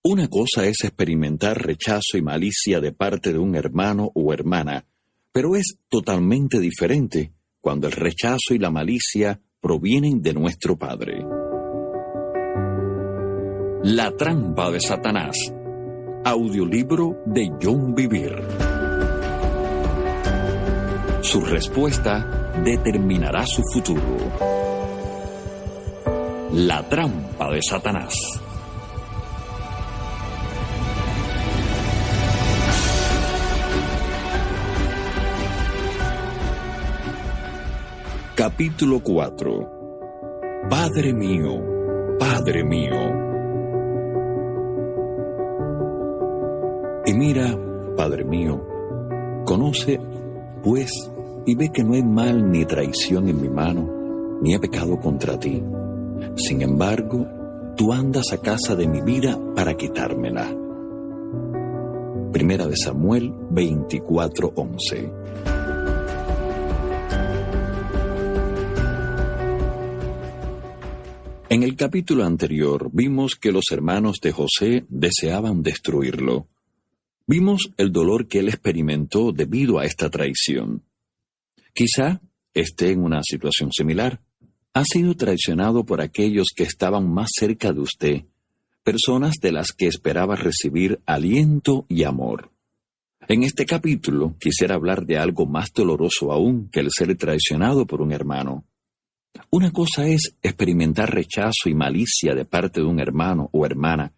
Una cosa es experimentar rechazo y malicia de parte de un hermano o hermana, pero es totalmente diferente cuando el rechazo y la malicia provienen de nuestro Padre. La trampa de Satanás. Audiolibro de John Bevere. Su respuesta determinará su futuro. La trampa de Satanás. Capítulo 4. Padre mío, Padre mío. Y mira, Padre mío, conoce, pues, y ve que no hay mal ni traición en mi mano, ni he pecado contra ti. Sin embargo, tú andas a casa de mi vida para quitármela. Primera de Samuel 24:11. En el capítulo anterior vimos que los hermanos de José deseaban destruirlo. Vimos el dolor que él experimentó debido a esta traición. Quizá esté en una situación similar. Ha sido traicionado por aquellos que estaban más cerca de usted, personas de las que esperaba recibir aliento y amor. En este capítulo quisiera hablar de algo más doloroso aún que el ser traicionado por un hermano. Una cosa es experimentar rechazo y malicia de parte de un hermano o hermana,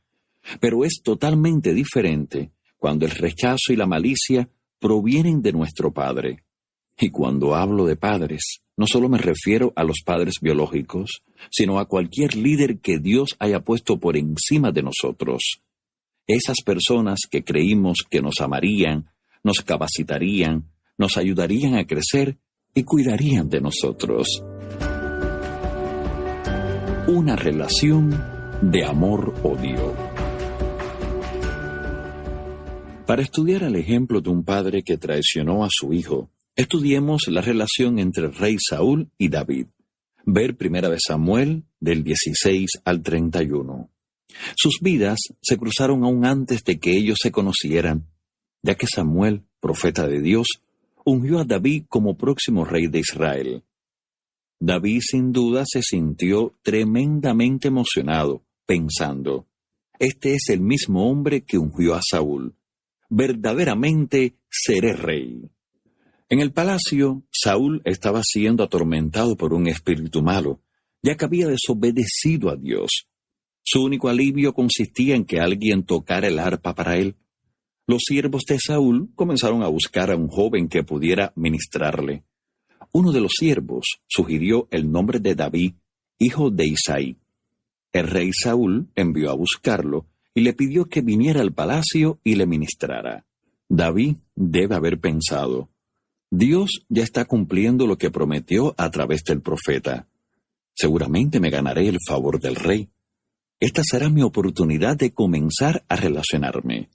pero es totalmente diferente cuando el rechazo y la malicia provienen de nuestro Padre. Y cuando hablo de padres, no solo me refiero a los padres biológicos, sino a cualquier líder que Dios haya puesto por encima de nosotros. Esas personas que creímos que nos amarían, nos capacitarían, nos ayudarían a crecer y cuidarían de nosotros. Una relación de amor-odio. Para estudiar el ejemplo de un padre que traicionó a su hijo, estudiemos la relación entre el rey Saúl y David. Ver Primera de Samuel, del 16 al 31. Sus vidas se cruzaron aún antes de que ellos se conocieran, ya que Samuel, profeta de Dios, ungió a David como próximo rey de Israel. David sin duda se sintió tremendamente emocionado, pensando, este es el mismo hombre que ungió a Saúl. Verdaderamente seré rey. En el palacio, Saúl estaba siendo atormentado por un espíritu malo, ya que había desobedecido a Dios. Su único alivio consistía en que alguien tocara el arpa para él. Los siervos de Saúl comenzaron a buscar a un joven que pudiera ministrarle. Uno de los siervos sugirió el nombre de David, hijo de Isaí. El rey Saúl envió a buscarlo y le pidió que viniera al palacio y le ministrara. David debe haber pensado, Dios ya está cumpliendo lo que prometió a través del profeta. Seguramente me ganaré el favor del rey. Esta será mi oportunidad de comenzar a relacionarme.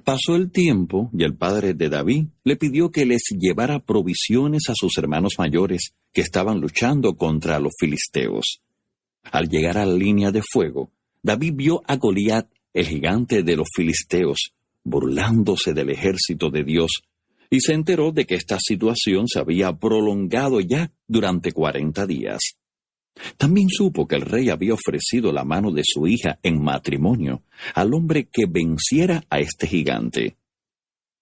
Pasó el tiempo y el padre de David le pidió que les llevara provisiones a sus hermanos mayores que estaban luchando contra los filisteos. Al llegar a la línea de fuego, David vio a Goliat, el gigante de los filisteos, burlándose del ejército de Dios, y se enteró de que esta situación se había prolongado ya durante 40 días. También supo que el rey había ofrecido la mano de su hija en matrimonio al hombre que venciera a este gigante.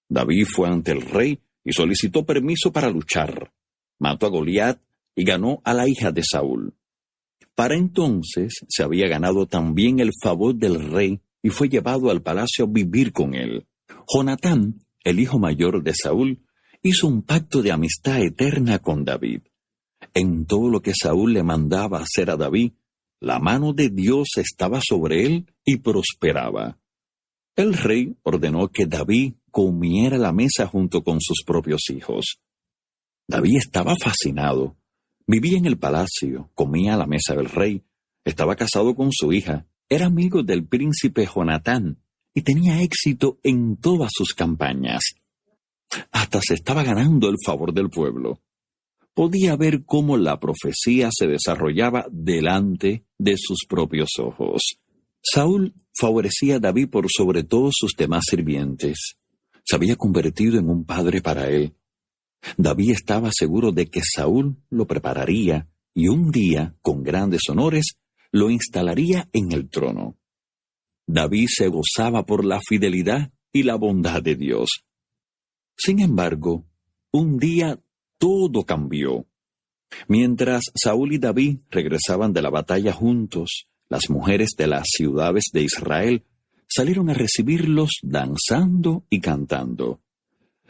David fue ante el rey y solicitó permiso para luchar. Mató a Goliat y ganó a la hija de Saúl. Para entonces se había ganado también el favor del rey y fue llevado al palacio a vivir con él. Jonatán, el hijo mayor de Saúl, hizo un pacto de amistad eterna con David. En todo lo que Saúl le mandaba hacer a David, la mano de Dios estaba sobre él y prosperaba. El rey ordenó que David comiera a la mesa junto con sus propios hijos. David estaba fascinado. Vivía en el palacio, comía a la mesa del rey, estaba casado con su hija, era amigo del príncipe Jonatán y tenía éxito en todas sus campañas. Hasta se estaba ganando el favor del pueblo. Podía ver cómo la profecía se desarrollaba delante de sus propios ojos. Saúl favorecía a David por sobre todos sus demás sirvientes. Se había convertido en un padre para él. David estaba seguro de que Saúl lo prepararía y un día, con grandes honores, lo instalaría en el trono. David se gozaba por la fidelidad y la bondad de Dios. Sin embargo, un día todo cambió. Mientras Saúl y David regresaban de la batalla juntos, las mujeres de las ciudades de Israel salieron a recibirlos danzando y cantando.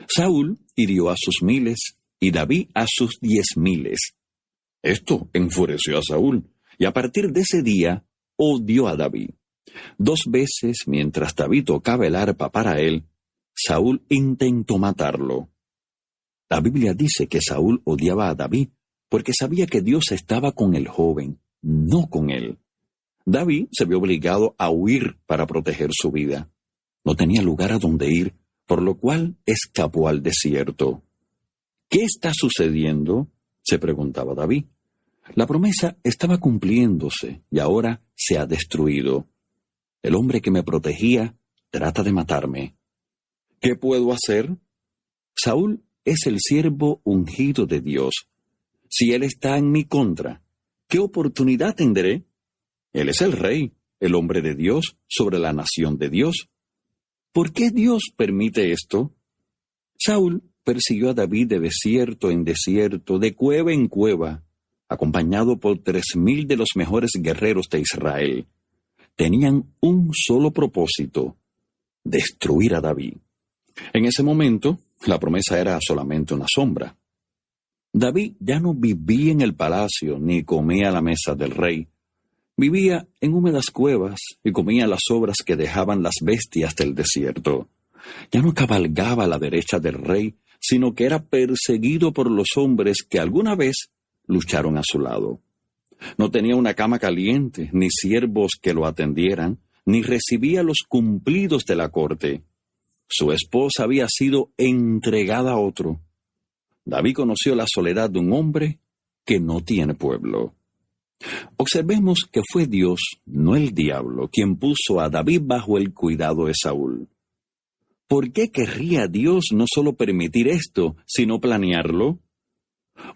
Saúl hirió a sus 1000 y David a sus 10,000. Esto enfureció a Saúl, y a partir de ese día odió a David. 2 veces, mientras David tocaba el arpa para él, Saúl intentó matarlo. La Biblia dice que Saúl odiaba a David porque sabía que Dios estaba con el joven, no con él. David se vio obligado a huir para proteger su vida. No tenía lugar a donde ir, por lo cual escapó al desierto. ¿Qué está sucediendo?, se preguntaba David. La promesa estaba cumpliéndose y ahora se ha destruido. El hombre que me protegía trata de matarme. ¿Qué puedo hacer? Saúl es el siervo ungido de Dios. Si él está en mi contra, ¿qué oportunidad tendré? Él es el rey, el hombre de Dios, sobre la nación de Dios. ¿Por qué Dios permite esto? Saúl persiguió a David de desierto en desierto, de cueva en cueva, acompañado por 3,000 de los mejores guerreros de Israel. Tenían un solo propósito: destruir a David. En ese momento, la promesa era solamente una sombra. David ya no vivía en el palacio ni comía a la mesa del rey. Vivía en húmedas cuevas y comía las sobras que dejaban las bestias del desierto. Ya no cabalgaba a la derecha del rey, sino que era perseguido por los hombres que alguna vez lucharon a su lado. No tenía una cama caliente, ni siervos que lo atendieran, ni recibía los cumplidos de la corte. Su esposa había sido entregada a otro. David conoció la soledad de un hombre que no tiene pueblo. Observemos que fue Dios, no el diablo, quien puso a David bajo el cuidado de Saúl. ¿Por qué querría Dios no solo permitir esto, sino planearlo?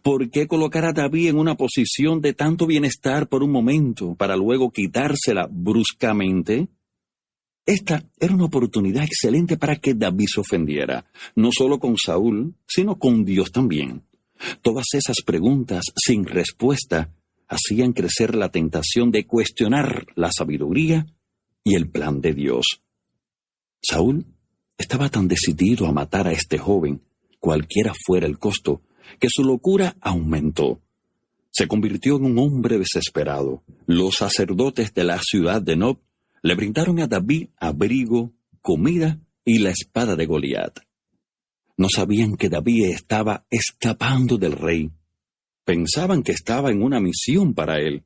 ¿Por qué colocar a David en una posición de tanto bienestar por un momento, para luego quitársela bruscamente? Esta era una oportunidad excelente para que David se ofendiera, no solo con Saúl, sino con Dios también. Todas esas preguntas sin respuesta hacían crecer la tentación de cuestionar la sabiduría y el plan de Dios. Saúl estaba tan decidido a matar a este joven, cualquiera fuera el costo, que su locura aumentó. Se convirtió en un hombre desesperado. Los sacerdotes de la ciudad de Nob le brindaron a David abrigo, comida y la espada de Goliat. No sabían que David estaba escapando del rey. Pensaban que estaba en una misión para él.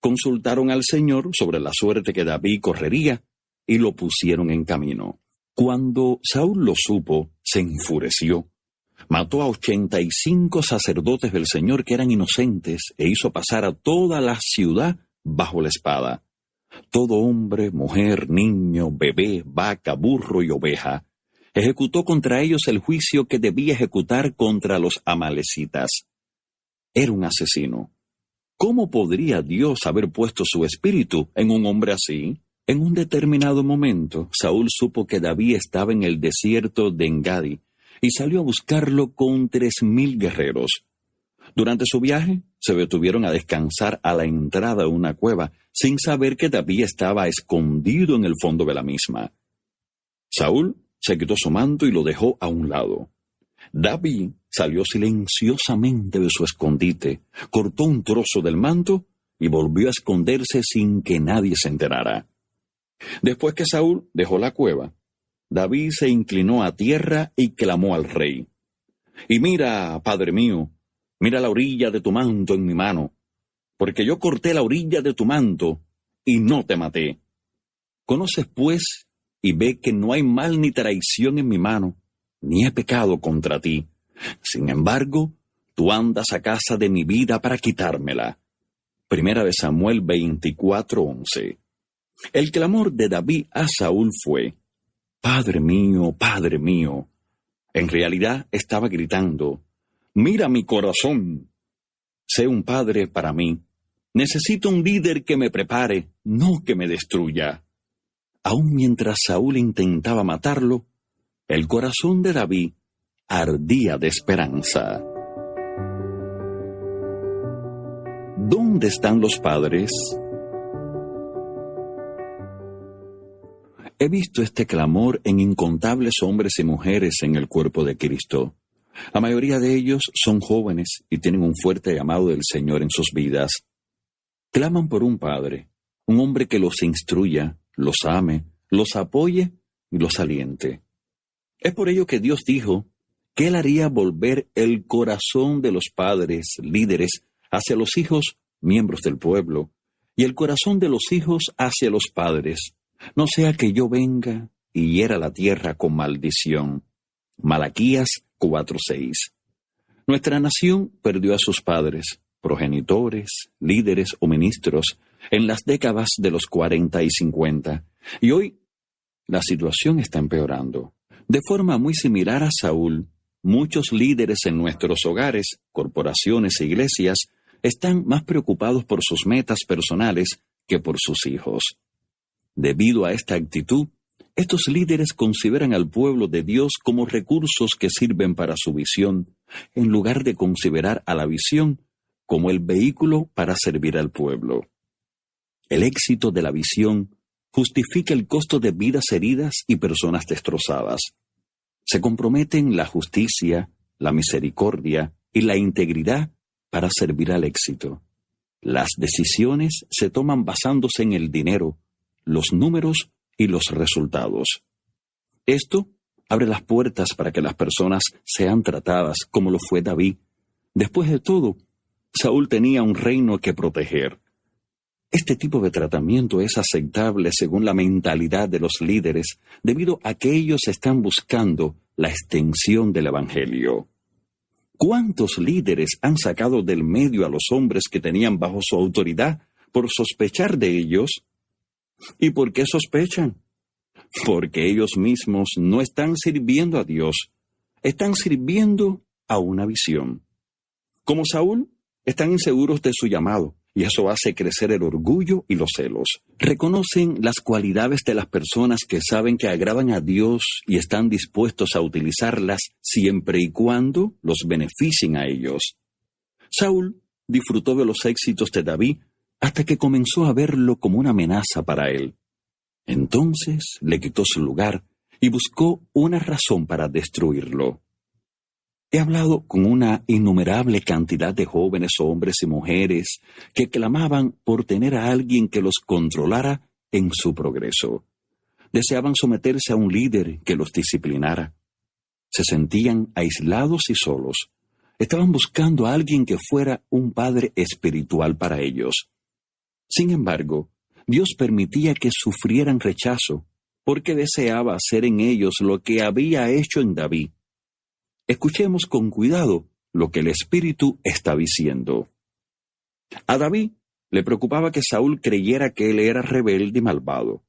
Consultaron al Señor sobre la suerte que David correría y lo pusieron en camino. Cuando Saúl lo supo, se enfureció. Mató a 85 sacerdotes del Señor que eran inocentes e hizo pasar a toda la ciudad bajo la espada. Todo hombre, mujer, niño, bebé, vaca, burro y oveja. Ejecutó contra ellos el juicio que debía ejecutar contra los amalecitas. Era un asesino. ¿Cómo podría Dios haber puesto su espíritu en un hombre así? En un determinado momento, Saúl supo que David estaba en el desierto de Engadi y salió a buscarlo con 3,000 guerreros. Durante su viaje, se detuvieron a descansar a la entrada de una cueva, sin saber que David estaba escondido en el fondo de la misma. Saúl se quitó su manto y lo dejó a un lado. David salió silenciosamente de su escondite, cortó un trozo del manto y volvió a esconderse sin que nadie se enterara. Después que Saúl dejó la cueva, David se inclinó a tierra y clamó al rey: «Y mira, padre mío, mira la orilla de tu manto en mi mano, porque yo corté la orilla de tu manto y no te maté. Conoces pues y ve que no hay mal ni traición en mi mano, ni he pecado contra ti. Sin embargo, tú andas a casa de mi vida para quitármela». Primera de Samuel 24:11. El clamor de David a Saúl fue: Padre mío, Padre mío. En realidad estaba gritando: mira mi corazón. Sé un padre para mí. Necesito un líder que me prepare, no que me destruya. Aun mientras Saúl intentaba matarlo, el corazón de David ardía de esperanza. ¿Dónde están los padres? He visto este clamor en incontables hombres y mujeres en el cuerpo de Cristo. La mayoría de ellos son jóvenes y tienen un fuerte llamado del Señor en sus vidas. Claman por un padre, un hombre que los instruya, los ame, los apoye y los aliente. Es por ello que Dios dijo que Él haría volver el corazón de los padres, líderes, hacia los hijos, miembros del pueblo, y el corazón de los hijos hacia los padres, no sea que yo venga y hiera la tierra con maldición. Malaquías 4:6. Nuestra nación perdió a sus padres, progenitores, líderes o ministros en las décadas de los 40 y 50, y hoy la situación está empeorando. De forma muy similar a Saúl, muchos líderes en nuestros hogares, corporaciones e iglesias están más preocupados por sus metas personales que por sus hijos. Debido a esta actitud, estos líderes consideran al pueblo de Dios como recursos que sirven para su visión, en lugar de considerar a la visión como el vehículo para servir al pueblo. El éxito de la visión justifica el costo de vidas heridas y personas destrozadas. Se comprometen la justicia, la misericordia y la integridad para servir al éxito. Las decisiones se toman basándose en el dinero, los números y los resultados. Esto abre las puertas para que las personas sean tratadas como lo fue David. Después de todo, Saúl tenía un reino que proteger. Este tipo de tratamiento es aceptable según la mentalidad de los líderes, debido a que ellos están buscando la extensión del Evangelio. ¿Cuántos líderes han sacado del medio a los hombres que tenían bajo su autoridad por sospechar de ellos? ¿Y por qué sospechan? Porque ellos mismos no están sirviendo a Dios, están sirviendo a una visión. Como Saúl, están inseguros de su llamado, y eso hace crecer el orgullo y los celos. Reconocen las cualidades de las personas que saben que agradan a Dios y están dispuestos a utilizarlas siempre y cuando los beneficien a ellos. Saúl disfrutó de los éxitos de David hasta que comenzó a verlo como una amenaza para él. Entonces le quitó su lugar y buscó una razón para destruirlo. He hablado con una innumerable cantidad de jóvenes hombres y mujeres que clamaban por tener a alguien que los controlara en su progreso. Deseaban someterse a un líder que los disciplinara. Se sentían aislados y solos. Estaban buscando a alguien que fuera un padre espiritual para ellos. Sin embargo, Dios permitía que sufrieran rechazo porque deseaba hacer en ellos lo que había hecho en David. Escuchemos con cuidado lo que el Espíritu está diciendo. A David le preocupaba que Saúl creyera que él era rebelde y malvado.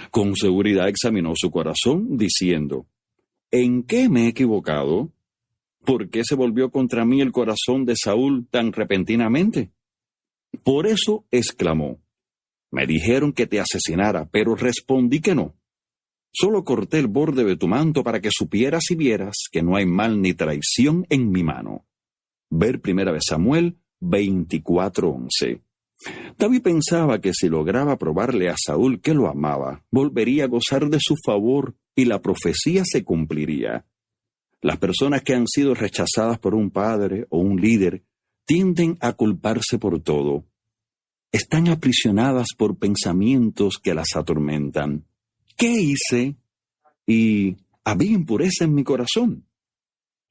Con seguridad examinó su corazón, diciendo: ¿en qué me he equivocado? ¿Por qué se volvió contra mí el corazón de Saúl tan repentinamente? Por eso exclamó: me dijeron que te asesinara, pero respondí que no. Solo corté el borde de tu manto para que supieras y vieras que no hay mal ni traición en mi mano. Ver 1 Samuel 24:11. David pensaba que si lograba probarle a Saúl que lo amaba, volvería a gozar de su favor y la profecía se cumpliría. Las personas que han sido rechazadas por un padre o un líder tienden a culparse por todo. Están aprisionadas por pensamientos que las atormentan. ¿Qué hice? Y había impureza en mi corazón.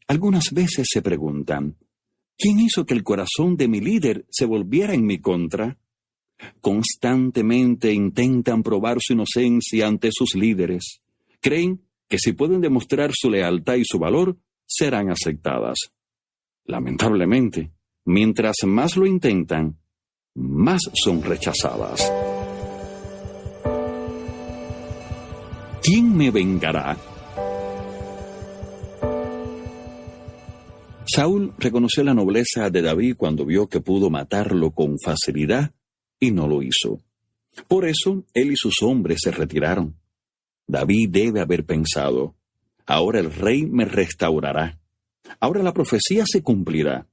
Algunas veces se preguntan: ¿quién hizo que el corazón de mi líder se volviera en mi contra? Constantemente intentan probar su inocencia ante sus líderes. Creen que si pueden demostrar su lealtad y su valor, serán aceptadas. Lamentablemente, mientras más lo intentan, más son rechazadas. ¿quién me vengará? Saúl reconoció la nobleza de David cuando vio que pudo matarlo con facilidad y no lo hizo. Por eso, él y sus hombres se retiraron. David debe haber pensado, ahora el rey me restaurará. Ahora la profecía se cumplirá.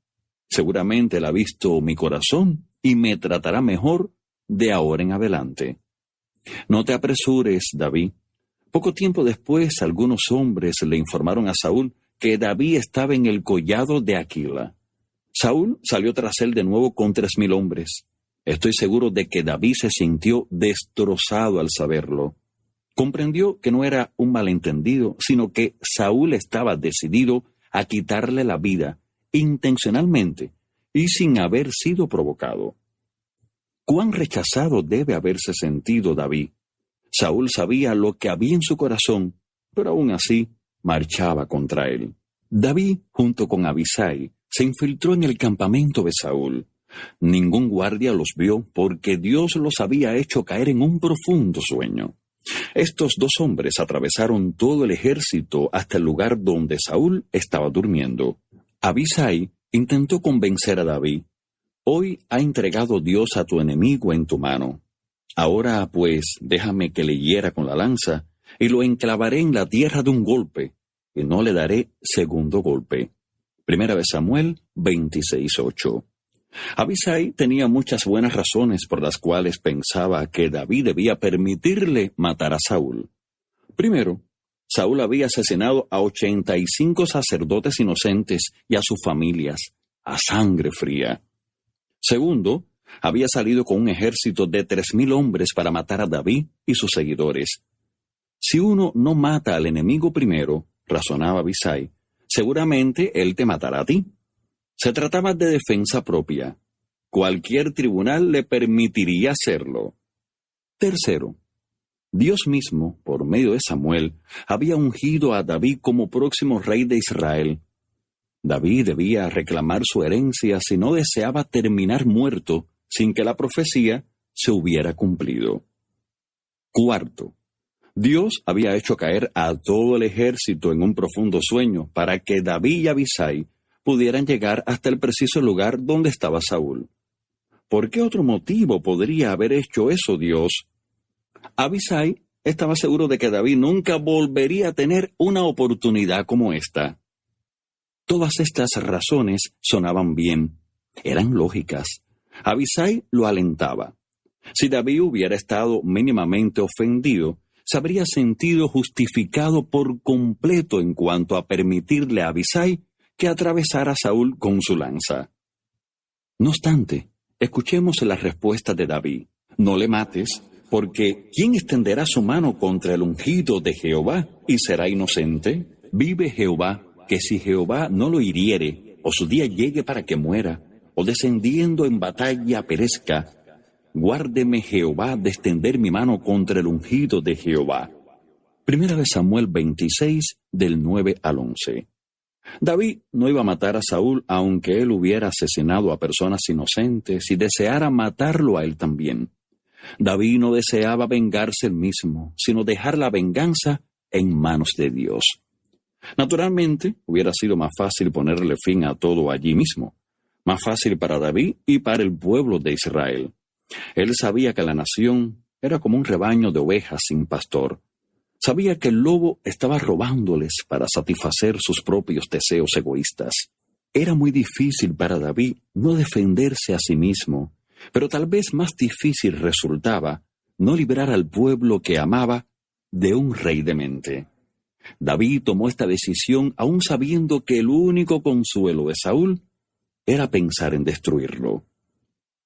Seguramente él ha visto mi corazón y me tratará mejor de ahora en adelante. No te apresures, David. Poco tiempo después, algunos hombres le informaron a Saúl que David estaba en el collado de Aquila. Saúl salió tras él de nuevo con 3,000 hombres. Estoy seguro de que David se sintió destrozado al saberlo. Comprendió que no era un malentendido, sino que Saúl estaba decidido a quitarle la vida, intencionalmente y sin haber sido provocado. ¿Cuán rechazado debe haberse sentido David? Saúl sabía lo que había en su corazón, pero aún así marchaba contra él. David, junto con Abisai, se infiltró en el campamento de Saúl. Ningún guardia los vio porque Dios los había hecho caer en un profundo sueño. Estos 2 hombres atravesaron todo el ejército hasta el lugar donde Saúl estaba durmiendo. Abisai intentó convencer a David. Hoy ha entregado Dios a tu enemigo en tu mano. Ahora, pues, déjame que le hiera con la lanza y lo enclavaré en la tierra de un golpe, y no le daré segundo golpe. 1 Samuel 26:8. Abisai tenía muchas buenas razones por las cuales pensaba que David debía permitirle matar a Saúl. Primero, Saúl había asesinado a 85 sacerdotes inocentes y a sus familias, a sangre fría. Segundo, había salido con un ejército de 3,000 hombres para matar a David y sus seguidores. Si uno no mata al enemigo primero, razonaba Abisai, seguramente él te matará a ti. Se trataba de defensa propia. Cualquier tribunal le permitiría hacerlo. Tercero, Dios mismo, por medio de Samuel, había ungido a David como próximo rey de Israel. David debía reclamar su herencia si no deseaba terminar muerto sin que la profecía se hubiera cumplido. Cuarto, Dios había hecho caer a todo el ejército en un profundo sueño para que David y Abisai pudieran llegar hasta el preciso lugar donde estaba Saúl. ¿Por qué otro motivo podría haber hecho eso Dios? Abisai estaba seguro de que David nunca volvería a tener una oportunidad como esta. Todas estas razones sonaban bien, eran lógicas. Abisai lo alentaba. Si David hubiera estado mínimamente ofendido, se habría sentido justificado por completo en cuanto a permitirle a Abisai que atravesara a Saúl con su lanza. No obstante, escuchemos la respuesta de David. No le mates, porque ¿quién extenderá su mano contra el ungido de Jehová y será inocente? Vive Jehová, que si Jehová no lo hiriere, o su día llegue para que muera, o descendiendo en batalla perezca, guárdeme Jehová de extender mi mano contra el ungido de Jehová. 1 Samuel 26, del 9 al 11. David no iba a matar a Saúl aunque él hubiera asesinado a personas inocentes y deseara matarlo a él también. David no deseaba vengarse él mismo, sino dejar la venganza en manos de Dios. Naturalmente, hubiera sido más fácil ponerle fin a todo allí mismo, más fácil para David y para el pueblo de Israel. Él sabía que la nación era como un rebaño de ovejas sin pastor. Sabía que el lobo estaba robándoles para satisfacer sus propios deseos egoístas. Era muy difícil para David no defenderse a sí mismo, pero tal vez más difícil resultaba no librar al pueblo que amaba de un rey demente. David tomó esta decisión aún sabiendo que el único consuelo de Saúl era pensar en destruirlo.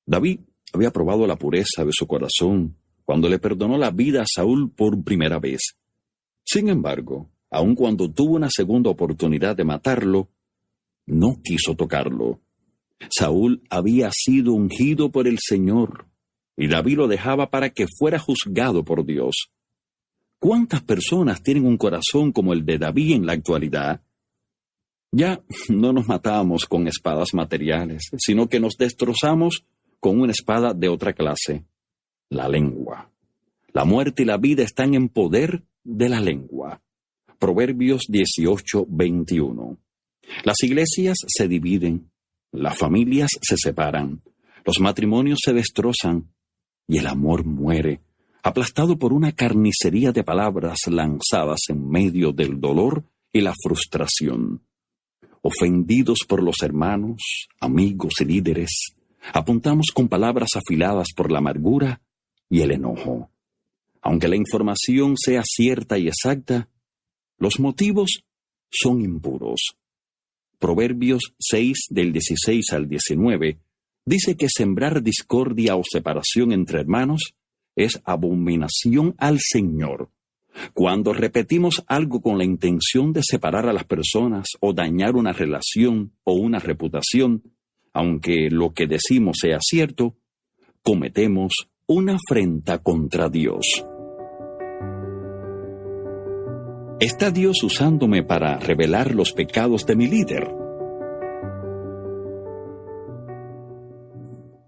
David había probado la pureza de su corazón cuando le perdonó la vida a Saúl por primera vez. Sin embargo, aun cuando tuvo una segunda oportunidad de matarlo, no quiso tocarlo. Saúl había sido ungido por el Señor, y David lo dejaba para que fuera juzgado por Dios. ¿Cuántas personas tienen un corazón como el de David en la actualidad? Ya no nos matamos con espadas materiales, sino que nos destrozamos con una espada de otra clase, la lengua. La muerte y la vida están en poder de la lengua. Proverbios 18:21. Las iglesias se dividen, las familias se separan, los matrimonios se destrozan y el amor muere, aplastado por una carnicería de palabras lanzadas en medio del dolor y la frustración. Ofendidos por los hermanos, amigos y líderes, apuntamos con palabras afiladas por la amargura y el enojo. Aunque la información sea cierta y exacta, los motivos son impuros. Proverbios 6 del 16 al 19 dice que sembrar discordia o separación entre hermanos es abominación al Señor. Cuando repetimos algo con la intención de separar a las personas o dañar una relación o una reputación, aunque lo que decimos sea cierto, cometemos una afrenta contra Dios. ¿Está Dios usándome para revelar los pecados de mi líder?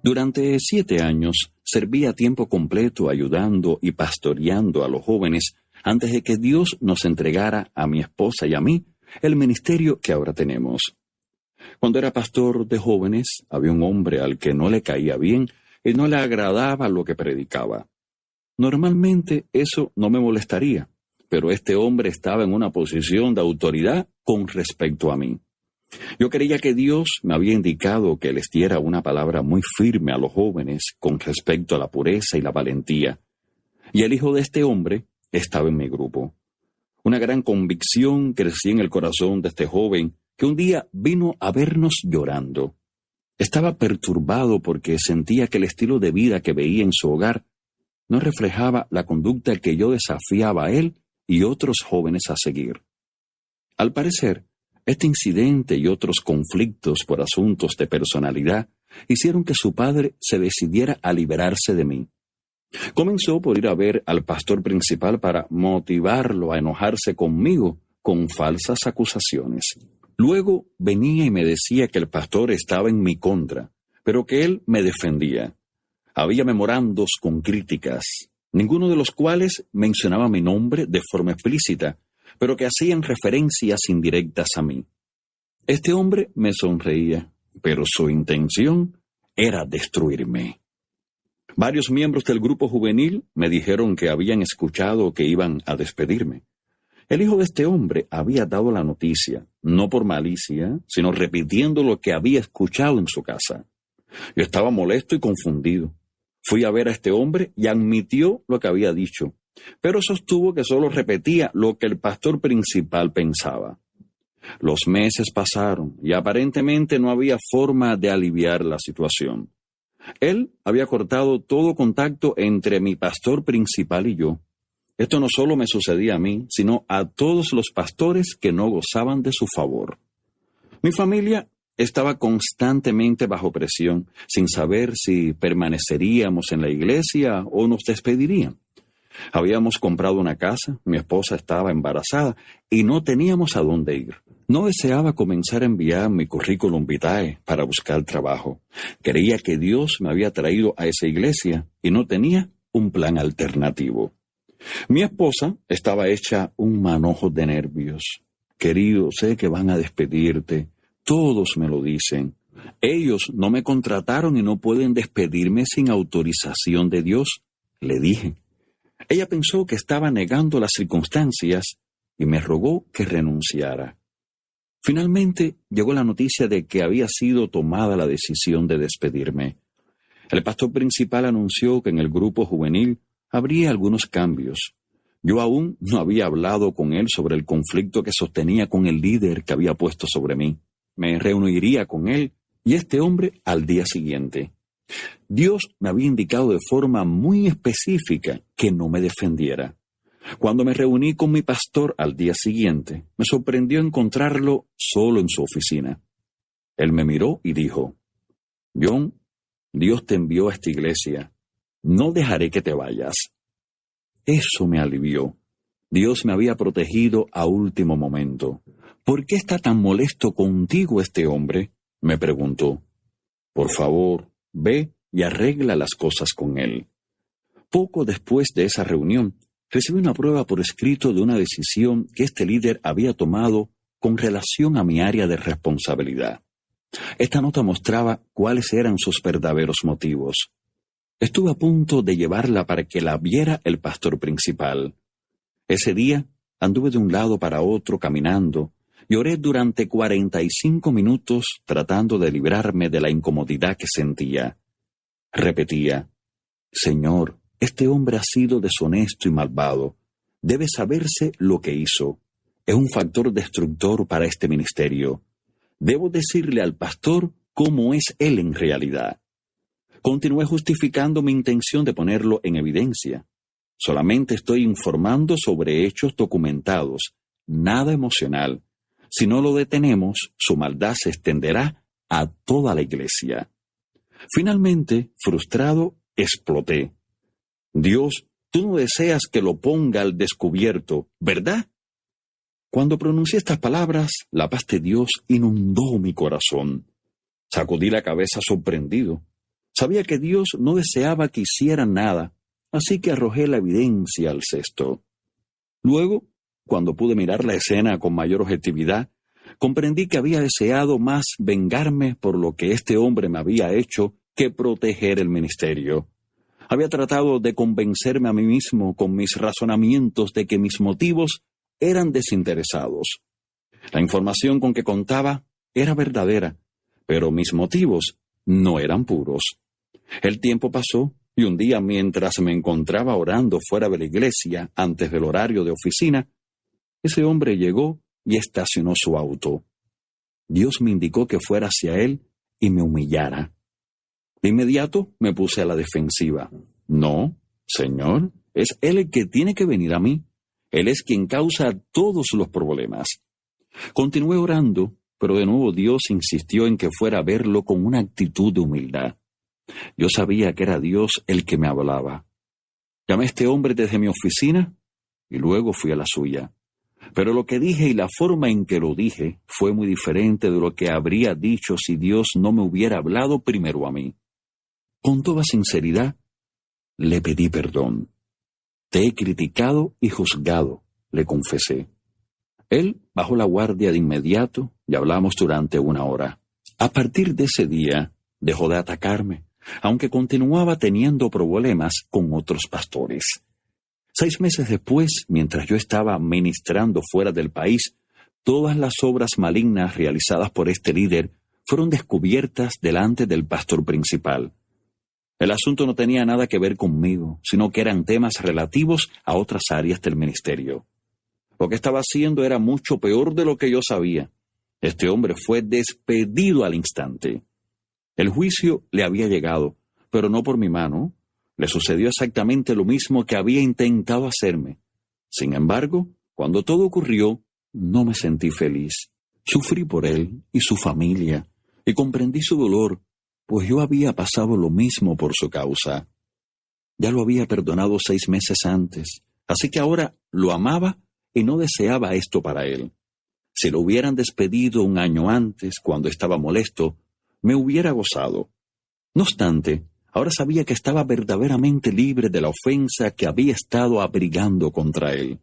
Durante 7 años serví a tiempo completo ayudando y pastoreando a los jóvenes antes de que Dios nos entregara a mi esposa y a mí el ministerio que ahora tenemos. Cuando era pastor de jóvenes, había un hombre al que no le caía bien y no le agradaba lo que predicaba. Normalmente eso no me molestaría, pero este hombre estaba en una posición de autoridad con respecto a mí. Yo creía que Dios me había indicado que les diera una palabra muy firme a los jóvenes con respecto a la pureza y la valentía. Y el hijo de este hombre estaba en mi grupo. Una gran convicción crecía en el corazón de este joven que un día vino a vernos llorando. Estaba perturbado porque sentía que el estilo de vida que veía en su hogar no reflejaba la conducta que yo desafiaba a él y otros jóvenes a seguir. Al parecer, este incidente y otros conflictos por asuntos de personalidad hicieron que su padre se decidiera a liberarse de mí. Comenzó por ir a ver al pastor principal para motivarlo a enojarse conmigo con falsas acusaciones. Luego venía y me decía que el pastor estaba en mi contra, pero que él me defendía. Había memorandos con críticas, ninguno de los cuales mencionaba mi nombre de forma explícita, pero que hacían referencias indirectas a mí. Este hombre me sonreía, pero su intención era destruirme. Varios miembros del grupo juvenil me dijeron que habían escuchado que iban a despedirme. El hijo de este hombre había dado la noticia, no por malicia, sino repitiendo lo que había escuchado en su casa. Yo estaba molesto y confundido. Fui a ver a este hombre y admitió lo que había dicho, pero sostuvo que solo repetía lo que el pastor principal pensaba. Los meses pasaron y aparentemente no había forma de aliviar la situación. Él había cortado todo contacto entre mi pastor principal y yo. Esto no solo me sucedía a mí, sino a todos los pastores que no gozaban de su favor. Mi familia estaba constantemente bajo presión, sin saber si permaneceríamos en la iglesia o nos despedirían. Habíamos comprado una casa, mi esposa estaba embarazada y no teníamos a dónde ir. No deseaba comenzar a enviar mi currículum vitae para buscar trabajo. Creía que Dios me había traído a esa iglesia y no tenía un plan alternativo. Mi esposa estaba hecha un manojo de nervios. Querido, sé que van a despedirte. Todos me lo dicen. Ellos no me contrataron y no pueden despedirme sin autorización de Dios, le dije. Ella pensó que estaba negando las circunstancias y me rogó que renunciara. Finalmente llegó la noticia de que había sido tomada la decisión de despedirme. El pastor principal anunció que en el grupo juvenil habría algunos cambios. Yo aún no había hablado con él sobre el conflicto que sostenía con el líder que había puesto sobre mí. Me reuniría con él y este hombre al día siguiente. Dios me había indicado de forma muy específica que no me defendiera. Cuando me reuní con mi pastor al día siguiente, me sorprendió encontrarlo solo en su oficina. Él me miró y dijo: John, Dios te envió a esta iglesia. No dejaré que te vayas. Eso me alivió. Dios me había protegido a último momento. ¿Por qué está tan molesto contigo este hombre?, me preguntó. Por favor, ve y arregla las cosas con él. Poco después de esa reunión, recibí una prueba por escrito de una decisión que este líder había tomado con relación a mi área de responsabilidad. Esta nota mostraba cuáles eran sus verdaderos motivos. Estuve a punto de llevarla para que la viera el pastor principal. Ese día anduve de un lado para otro caminando y oré durante 45 minutos tratando de librarme de la incomodidad que sentía. Repetía: Señor, este hombre ha sido deshonesto y malvado. Debe saberse lo que hizo. Es un factor destructor para este ministerio. Debo decirle al pastor cómo es él en realidad. Continué justificando mi intención de ponerlo en evidencia. Solamente estoy informando sobre hechos documentados, nada emocional. Si no lo detenemos, su maldad se extenderá a toda la iglesia. Finalmente, frustrado, exploté. Dios, tú no deseas que lo ponga al descubierto, ¿verdad? Cuando pronuncié estas palabras, la paz de Dios inundó mi corazón. Sacudí la cabeza sorprendido. Sabía que Dios no deseaba que hiciera nada, así que arrojé la evidencia al cesto. Luego, cuando pude mirar la escena con mayor objetividad, comprendí que había deseado más vengarme por lo que este hombre me había hecho que proteger el ministerio. Había tratado de convencerme a mí mismo con mis razonamientos de que mis motivos eran desinteresados. La información con que contaba era verdadera, pero mis motivos no eran puros. El tiempo pasó y un día, mientras me encontraba orando fuera de la iglesia antes del horario de oficina, ese hombre llegó y estacionó su auto. Dios me indicó que fuera hacia él y me humillara. De inmediato me puse a la defensiva. No, Señor, es Él el que tiene que venir a mí. Él es quien causa todos los problemas. Continué orando, pero de nuevo Dios insistió en que fuera a verlo con una actitud de humildad. Yo sabía que era Dios el que me hablaba. Llamé a este hombre desde mi oficina y luego fui a la suya. Pero lo que dije y la forma en que lo dije fue muy diferente de lo que habría dicho si Dios no me hubiera hablado primero a mí. Con toda sinceridad, le pedí perdón. Te he criticado y juzgado, le confesé. Él bajó la guardia de inmediato y hablamos durante 1 hora. A partir de ese día, dejó de atacarme, aunque continuaba teniendo problemas con otros pastores. 6 meses después, mientras yo estaba ministrando fuera del país, todas las obras malignas realizadas por este líder fueron descubiertas delante del pastor principal. El asunto no tenía nada que ver conmigo, sino que eran temas relativos a otras áreas del ministerio. Lo que estaba haciendo era mucho peor de lo que yo sabía. Este hombre fue despedido al instante. El juicio le había llegado, pero no por mi mano. Le sucedió exactamente lo mismo que había intentado hacerme. Sin embargo, cuando todo ocurrió, no me sentí feliz. Sufrí por él y su familia, y comprendí su dolor, pues yo había pasado lo mismo por su causa. Ya lo había perdonado 6 meses antes, así que ahora lo amaba y no deseaba esto para él. Si lo hubieran despedido 1 año antes, cuando estaba molesto, me hubiera gozado. No obstante, ahora sabía que estaba verdaderamente libre de la ofensa que había estado abrigando contra él.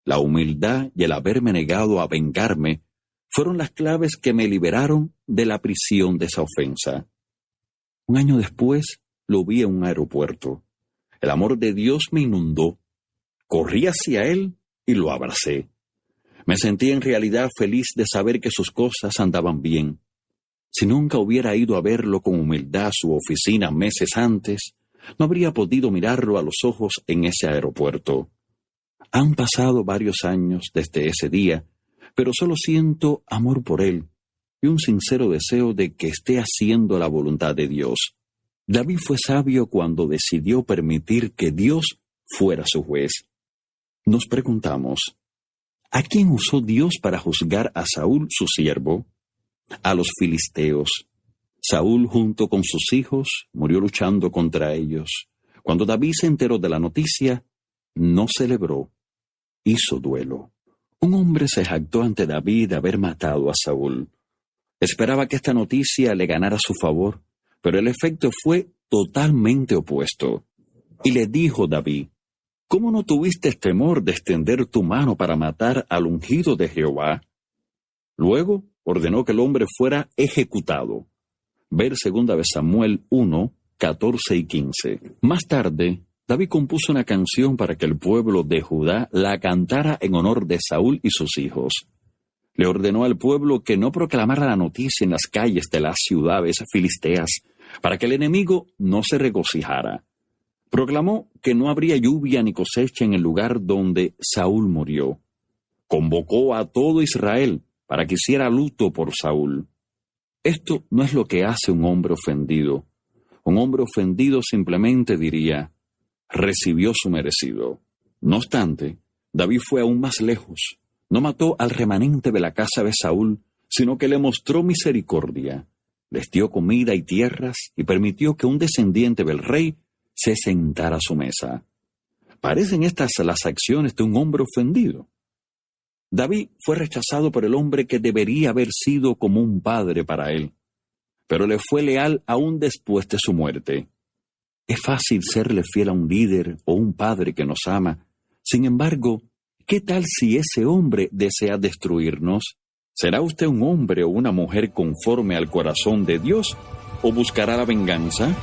La humildad y el haberme negado a vengarme fueron las claves que me liberaron de la prisión de esa ofensa. 1 año después, lo vi en un aeropuerto. El amor de Dios me inundó. Corrí hacia él y lo abracé. Me sentí en realidad feliz de saber que sus cosas andaban bien. Si nunca hubiera ido a verlo con humildad a su oficina meses antes, no habría podido mirarlo a los ojos en ese aeropuerto. Han pasado varios años desde ese día, pero solo siento amor por él y un sincero deseo de que esté haciendo la voluntad de Dios. David fue sabio cuando decidió permitir que Dios fuera su juez. Nos preguntamos, ¿a quién usó Dios para juzgar a Saúl, su siervo? A los filisteos. Saúl, junto con sus hijos, murió luchando contra ellos. Cuando David se enteró de la noticia, no celebró, hizo duelo. Un hombre se jactó ante David de haber matado a Saúl. Esperaba que esta noticia le ganara su favor, pero el efecto fue totalmente opuesto. Y le dijo David: ¿Cómo no tuviste temor de extender tu mano para matar al ungido de Jehová? Luego ordenó que el hombre fuera ejecutado. Ver 2 Samuel 1, 14 y 15. Más tarde, David compuso una canción para que el pueblo de Judá la cantara en honor de Saúl y sus hijos. Le ordenó al pueblo que no proclamara la noticia en las calles de las ciudades filisteas, para que el enemigo no se regocijara. Proclamó que no habría lluvia ni cosecha en el lugar donde Saúl murió. Convocó a todo Israel para que hiciera luto por Saúl. Esto no es lo que hace un hombre ofendido. Un hombre ofendido simplemente diría: recibió su merecido. No obstante, David fue aún más lejos. No mató al remanente de la casa de Saúl, sino que le mostró misericordia. Les dio comida y tierras y permitió que un descendiente del rey se sentara a su mesa. ¿Parecen estas las acciones de un hombre ofendido? David fue rechazado por el hombre que debería haber sido como un padre para él, pero le fue leal aún después de su muerte. Es fácil serle fiel a un líder o un padre que nos ama. Sin embargo, ¿qué tal si ese hombre desea destruirnos? ¿Será usted un hombre o una mujer conforme al corazón de Dios o buscará la venganza?